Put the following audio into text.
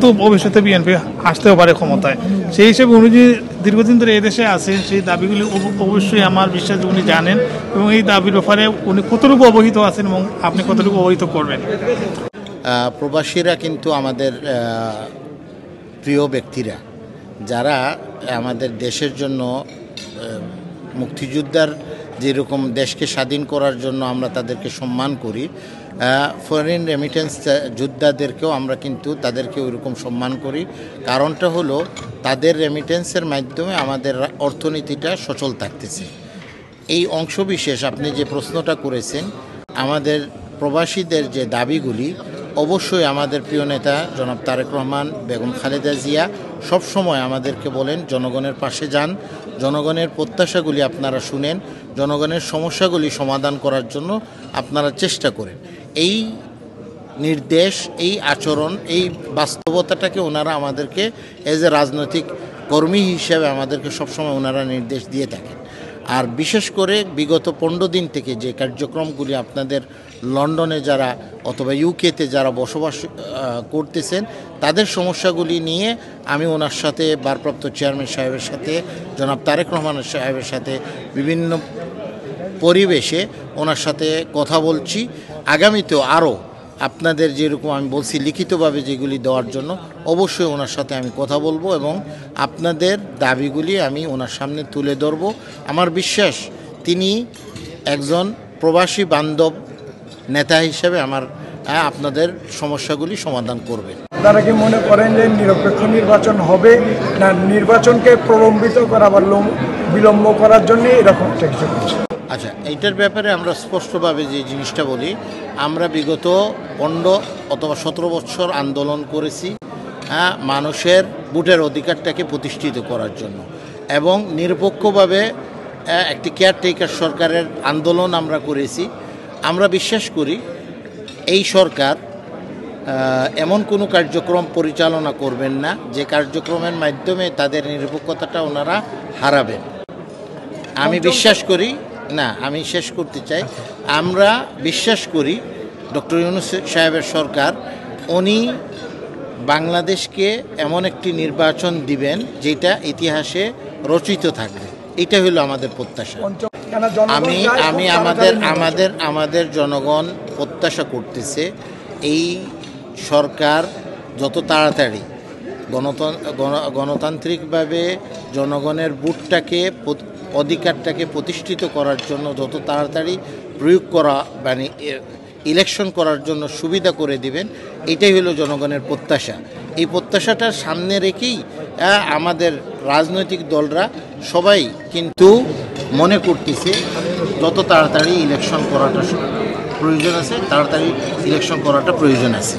কিন্তু ভবিষ্যতে বিএনপি আসতেও পারে ক্ষমতায়। সেই হিসেবে উনি যে দীর্ঘদিন ধরে এদেশে আছেন, সেই দাবিগুলি অবশ্যই আমার বিশ্বাস উনি জানেন, এবং এই দাবির ব্যাপারে উনি কতটুকু অবহিত আছেন এবং আপনি কতটুকু অবহিত করবেন। প্রবাসীরা কিন্তু আমাদের প্রিয় ব্যক্তিরা, যারা আমাদের দেশের জন্য মুক্তিযোদ্ধার যেরকম দেশকে স্বাধীন করার জন্য আমরা তাদেরকে সম্মান করি, ফরেন রেমিটেন্স যোদ্ধাদেরকেও আমরা কিন্তু তাদেরকে ওইরকম সম্মান করি। কারণটা হলো তাদের রেমিটেন্সের মাধ্যমে আমাদের অর্থনীতিটা সচল থাকতেছে। এই অংশবিশেষ আপনি যে প্রশ্নটা করেছেন, আমাদের প্রবাসীদের যে দাবিগুলি, অবশ্যই আমাদের প্রিয় নেতা জনাব তারেক রহমান, বেগম খালেদা জিয়া সবসময় আমাদেরকে বলেন জনগণের পাশে যান, জনগণের প্রত্যাশাগুলি আপনারা শুনেন, জনগণের সমস্যাগুলি সমাধান করার জন্য আপনারা চেষ্টা করেন। এই নির্দেশ, এই আচরণ, এই বাস্তবতাটাকে ওনারা আমাদেরকে এজ এ রাজনৈতিক কর্মী হিসেবে আমাদেরকে সবসময় ওনারা নির্দেশ দিয়ে থাকেন। আর বিশেষ করে বিগত 15 দিন থেকে যে কার্যক্রমগুলি আপনাদের লন্ডনে যারা অথবা ইউকেতে যারা বসবাস করতেছেন, তাদের সমস্যাগুলি নিয়ে আমি ওনার সাথে, ভারপ্রাপ্ত চেয়ারম্যান সাহেবের সাথে, জনাব তারেক রহমান সাহেবের সাথে বিভিন্ন পরিবেশে ওনার সাথে কথা বলছি। আগামীতেও আরও আপনাদের যেরকম আমি বলছি লিখিতভাবে যেগুলি দেওয়ার জন্য, অবশ্যই ওনার সাথে আমি কথা বলবো এবং আপনাদের দাবিগুলি আমি ওনার সামনে তুলে ধরব। আমার বিশ্বাস তিনি একজন প্রবাসী বান্ধব নেতা হিসেবে আপনাদের সমস্যাগুলি সমাধান করবেন। তারা কি মনে করেন যে নিরপেক্ষ নির্বাচন হবে, না নির্বাচনকে প্রলম্বিত করা বা বিলম্ব করার জন্য এরকম কিছু করছে? আচ্ছা, এইটার ব্যাপারে আমরা স্পষ্টভাবে যে জিনিসটা বলি, আমরা বিগত 15 অথবা 17 বছর আন্দোলন করেছি মানুষের ভোটের অধিকারটাকে প্রতিষ্ঠিত করার জন্য, এবং নিরপেক্ষভাবে একটি কেয়ারটেকার সরকারের আন্দোলন আমরা করেছি। আমরা বিশ্বাস করি এই সরকার এমন কোনো কার্যক্রম পরিচালনা করবেন না যে কার্যক্রমের মাধ্যমে তাদের নিরপেক্ষতাটা ওনারা হারাবেন। আমি বিশ্বাস করি না, আমি শেষ করতে চাই, আমরা বিশ্বাস করি ডক্টর ইউনূস সাহেবের সরকার, উনি বাংলাদেশকে এমন একটি নির্বাচন দিবেন যেটা ইতিহাসে রচিত থাকবে। এটা হলো আমাদের প্রত্যাশা। আমাদের জনগণ প্রত্যাশা করতেছে এই সরকার যত তাড়াতাড়ি গণতান্ত্রিকভাবে জনগণের ভোটটাকে, অধিকারটাকে প্রতিষ্ঠিত করার জন্য যত তাড়াতাড়ি প্রয়োগ করা, মানে ইলেকশন করার জন্য সুবিধা করে দিবেন, এটাই হলো জনগণের প্রত্যাশা। এই প্রত্যাশাটার সামনে রেখেই আমাদের রাজনৈতিক দলরা সবাই কিন্তু মনে করতেছে যত তাড়াতাড়ি ইলেকশন করাটা প্রয়োজন আছে, তাড়াতাড়ি ইলেকশন করাটা প্রয়োজন আছে।